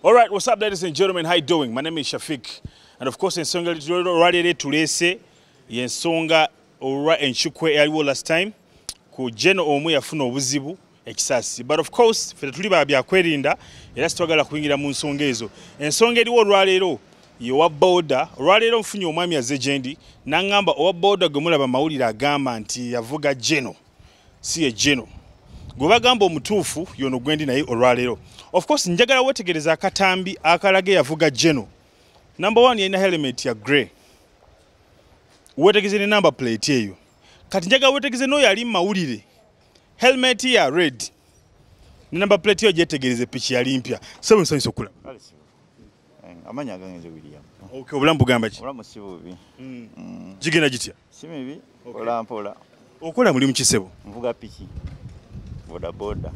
All right, what's up, ladies and gentlemen? How you doing? My name is Shafiq, and of course, ensonga already tulese yensonga olwa enchukwe yaliwo last time ku Jeno omu yafuna obuzibu ekisasi. But of course, ffe tuli ba byakwerinda era sitwagala kuyingira mu nsonga ezo. Ensonga eriwo olwaleero yowa boda olwaleero nfunye omwami azze gyendi n'angamba owa boda gwe mulaba mawulire agamba nti yavuga Jeno si ye Jeno. Gwe bagamba omutuufu yono gwendi naye olwaleero. Of course, njagala wetegereza akatambi akalage yavuga Jeno. Number 1 yalina helmet ya grey. Wetegeze ne number plate eyo. Kati njagala wetegeze no yali mawulire. Helmet ya red. Ne number plate yo jetegereze pichi yali mpya. Sebo nsanyisa okula. Amanya gange William. Okay, obulambu gamba ki? Obulambu si bubi. Jigenda gitya? Si mibi. Ola mpola. Okola mulimu kisebo? Mvuga piki. Boda.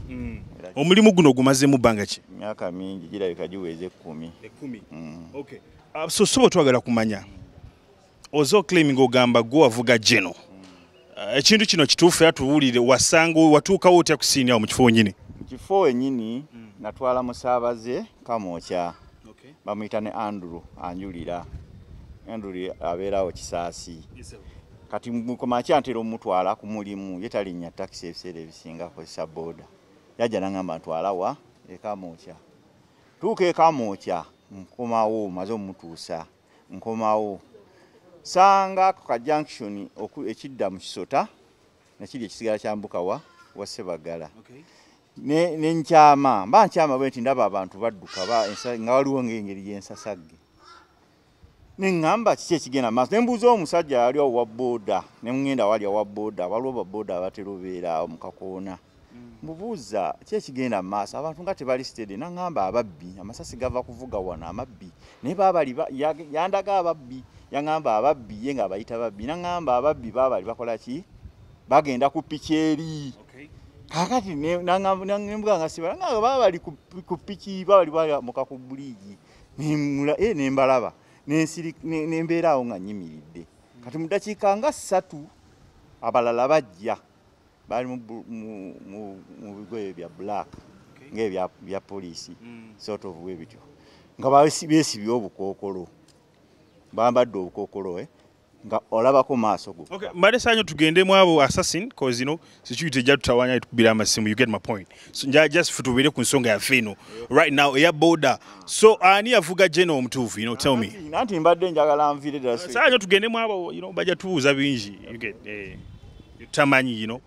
Omulimu guno gumazemu bbanga ki? Myaka mingi girabika giweze 10. 10. Okay. So twagala kumanya. Ozo claiming ogamba go avuga Jeno. Ekintu kino kituufu yatuwulire wasanga watuukawo otya kusiinyawo mu kifo nyini? Mu kifo nyini natwala musaabaze Kamokya. Okay. Bamuyita ne Andrew anjulira. Andrew abeerawo Kisaasi. Kati mukomakya ntero mutwala ku mulimu yetalinya taxi ebiseera ebisinga kozesa boda. Yajja n'angamba ntwala wa Kamokya. Tuuka Kamokya nkomawo maze omutuusa nkomawo sanga ku junction ekidda mu Kisota nakiri ekisigala kya mbuka wa Sebagala. Okay. Ne nkyama mba nkyama bwe nti ndaba abantu badduka nga waliwo ng'engeri y'ensasagge. Nengamba kiki ekigenda maaso nembuuza omusajja ali wa boda ne ngenda wali wa boda waliwo ba boda abatera obeera mu Kakoona. Mubuuza kiki ekigenda maaso abantu nga tebali steady nangamba ababbi amasasi gava kuvuga wana amabbi naye baabali yandaga ababbi yangamba ababbi ye nga bayita babbi nangamba ababbi baabali bakola ki bagenda ku piki eri. Kakati nangamba nga sibala nga baabali ku piki baabali bamuka ku buliji nembalaba nembeera awo nga nyimiridde. Kati mu ddakiika nga 3 abalala bajja bali mu bigoye bya black ng'ebya poliisi sort of bwebityo nga beesibye obukookolo bambadde obukookolo nga olabako maaso go. Okay, mbade sanyo tugende mu abo assassin cause you know security jatu tawanya tukubira amasimu. You get my point. So just futubire ku nsonga ya feno right now ya border. So ani avuga Jeno Omutuufu, you know, tell me. Nanti mbadde njagala nvire da sanyo tugende mu abo, you know, baja tuuza bingi. You get tamanyi, you know.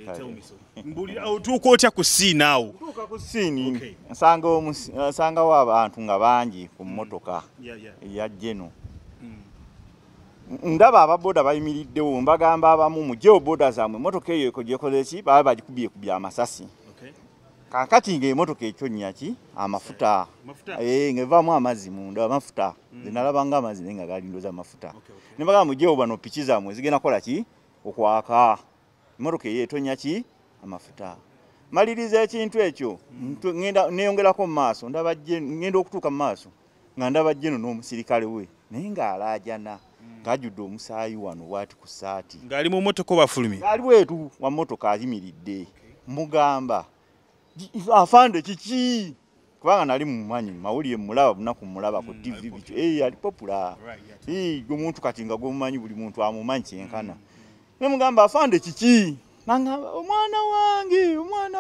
Tell me so. Mbuli otuuka otya ku scene awo? Otuuka ku scene nsanga wa abantu nga bangi ku mmotoka ya Jeno. Ndaba ababoda bayimiriddewo mbagamba abamu mujjewo boda zammwe emmotoka eyo gyekoleki baba bagikubye amasasi. Kakati ng'emmotoka ekyonnya ki amafuta ng'evaamu amazzi munda amafuta zinalabanga amazzi naye nga galindoza amafuta. Ne bagamba mujjewo bano piki zammwe zigenda kola ki okwaka emmotoka eyo etonnya ki amafuta. Maliriza ekintu ekyo neyongerako mu maaso ngenda okutuuka mu maaso nga ndaba Jeno n'omusirikale we naye ng'alaajana ng'ajjudde omusaayi wano bw'ati ku ssaati ng'ali mu mmotoka bafulumye ng'ali bwetu wa mmotoka ayimiridde. Mugamba afande kiki kubanga nali mumanyi mawulire mulaba bunaku mulaba ku TV bityo ali popular omuntu kati nga gwomumanyi buli muntu amumanyi kyenkana. Ne mugamba afande kiki nangamba omwana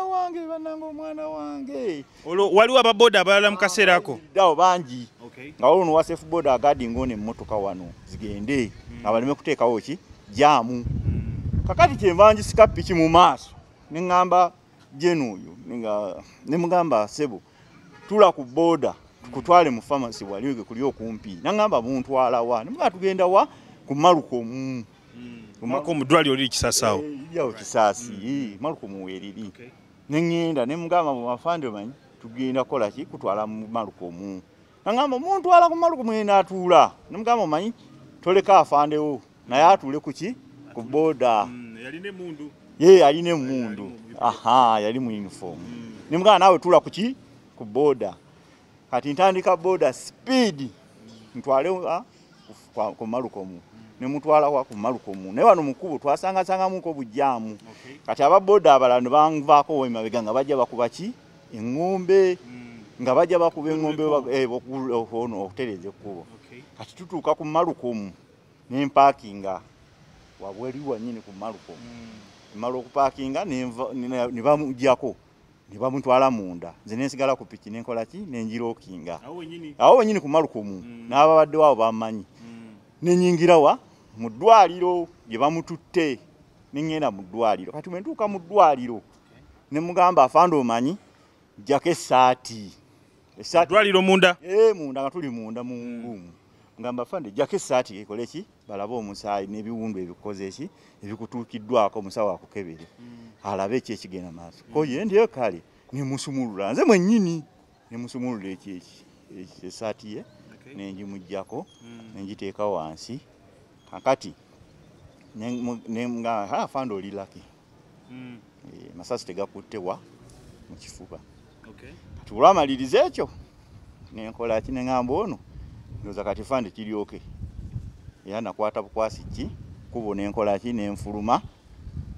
wange bananga omwana wange. Waliwo ababoda abalala mu kaseera ako dawo bangi nga waliwo no safe boda agadi ngone emmotoka wano zigende nga baleme kuteekawo ki jaamu. Kakati kyenvanjisika piki mu maaso nengamba Jeno oyo ne mugamba sebo tula ku boda kutwale mu pharmacy waliwe kuli okumpi nangamba muntwala wa nemugamba tugenda wa ku Malukomu. Mako mudwali oli Kisasaawo. Yawo Kisaasi Malukomu weriri. Nengenda ne mugamba mu afande manyi tugenda kola ki kutwala mu Malukomu. Nangamba muntu ala ku Malukomu n'atuula. Ne mugamba manyi toleka afandewo naye atuule ku ki ku boda. Yaline mundu. Aline mundu. Aha yali mu uniform. Ne mugamba nawe tuula ku ki ku boda. Kati ntandika boda speed ntwale ku Malukomu. Ne mutwala wa ku Malukomu naye wano mukubo twasangasangamu ko bujjamu. Kati ababoda abalala ne banvaako emabega nga bajja bakuba ki engombe nga bajja bakuba engombe ono okutereza ekkubo. Kati tutuuka ku Malukomu ne mpaakinga wabweri wannyini ku Malukomu. Mmala okupaakinga ne bamujjako ne bamutwala munda. Nze ne nsigala ku piki n'enkola ki n'enjirookinga. Awo wennyini ku Malukomu n'ababaddewo abo bammanyi. Ne nnyingira wa mu ddwaliro gye bamututte ne ŋŋenda mu ddwaliro. Kati bwe ntuuka mu ddwaliro ne mugamba afande omanyi jjako essaati. Ddwaliro munda? Munda nga tuli munda mu ruumu. Ngamba afande jjako essaati ekole ki balabe omusaayi n'ebiwundu ebikoze ki ebikutuukiddwako omusawo akukebere. Alabe eki ekigenda maaso. Ko ye ndiyo kale ne musumulula. Nze mwennyini ne musumulula eki essaati ye ne njimuggyako ne njiteeka wansi. Kakati ne nga afande oli laki. Masasi tegakutte wa mu kifuba. Kati olwamaliriza ekyo ne nkola ki ne ngamba ono ndoza kati fande kiryoke. Era nakwata bukwasi ki kubo ne nkola ki ne nfuluma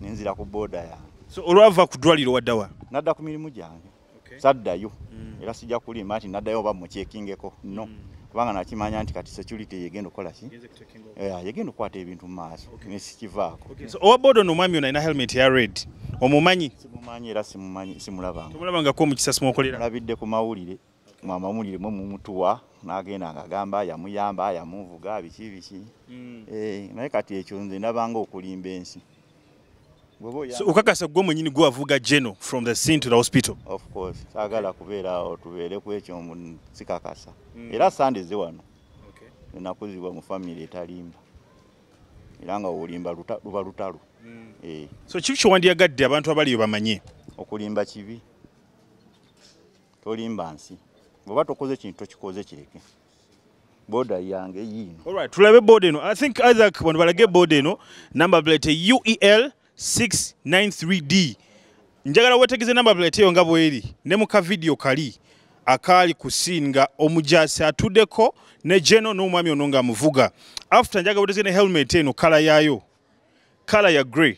ne nzira ku boda ya. So olwava ku ddwaliro waddawa? Nadda ku mirimu gyange. Saddayo. Era sijja kulimba nti naddayo oba mukyekingeko. No. Kubanga nakimanya nti kati security yegenda okukola ki? Yegenda okukwata ebintu mu maaso ne sikivaako. So owa boda ono omwami ono alina helmet ya red. Omumanyi? Simumanyi era simulabanga. Tomulabangako mu kisasi mwokolera? Mulabidde ku mawulire. Mwamawulire mumutuwa n'agenda ng'agamba yamuyamba yamuvuga biki. Naye kati ekyo nze ndabanga okulimba ensi. So ukakasa gwe mwennyini gwe avuga General from the scene to the hospital? Of course. Saagala kubeera awo tubeere ku ekyo sikakasa. Era sande ze wano. Nakuzibwa mu family etalimba. Era nga olimba luba lutalo. So kibi kyewandiyagadde abantu abaliyo bamanye? Okulimba kibi. Tolimba nsi. Bw'oba tokoze kintu tokikoze kireke. Boda yange yiino. Alright, tulabe boda eno. I think Isaac wano balage boda eno number plate UEL 693D. Njagala wetegeze number plate eyo nga bweri ne mu ka video kali akali kusinga omujasi atuddeko ne Jeno n'omwami ono nga amuvuga. After njagala wetegeze ne helmet eno kala yayo. Kala ya grey.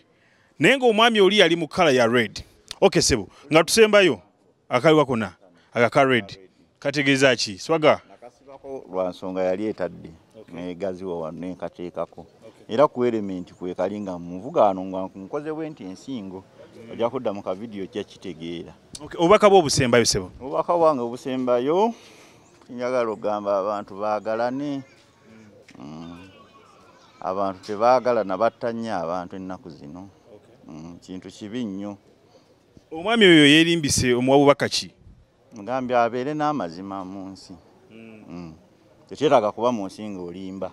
Naye ng'omwami oli yali mu kala ya red. Okay sebo. Nga tusembayo akali wakona akaka red. Kategeeza ki? Swaga. Nakasibako lwa nsonga yali etadde. Negaziwa wano nekateekako. Era ku element kwe kalinga muvuga wano nga nkoze bwenti ensingo. Ojja kudda mu ka video kya kitegeera. Okay, obubaka bwo obusembayo sebo. Obubaka bwange obusembayo njagala ogamba abantu baagalane. Abantu tebaagalana batta nnyo abantu ennaku zino. Kintu kibi nnyo. Omwami oyo yeerimbise omuwa bubaka ki? Ngambye abeere n'amazima mu nsi. Tekyetaaga kuba mu nsi ng'olimba.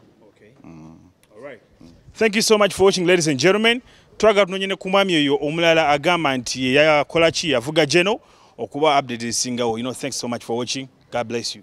Thank you so much for watching, ladies and gentlemen. Twagala tunonyene ku mwami oyo omulala agamba nti yakola ki yavuga Jeno okuba update singawo. Thanks so much for watching. God bless you.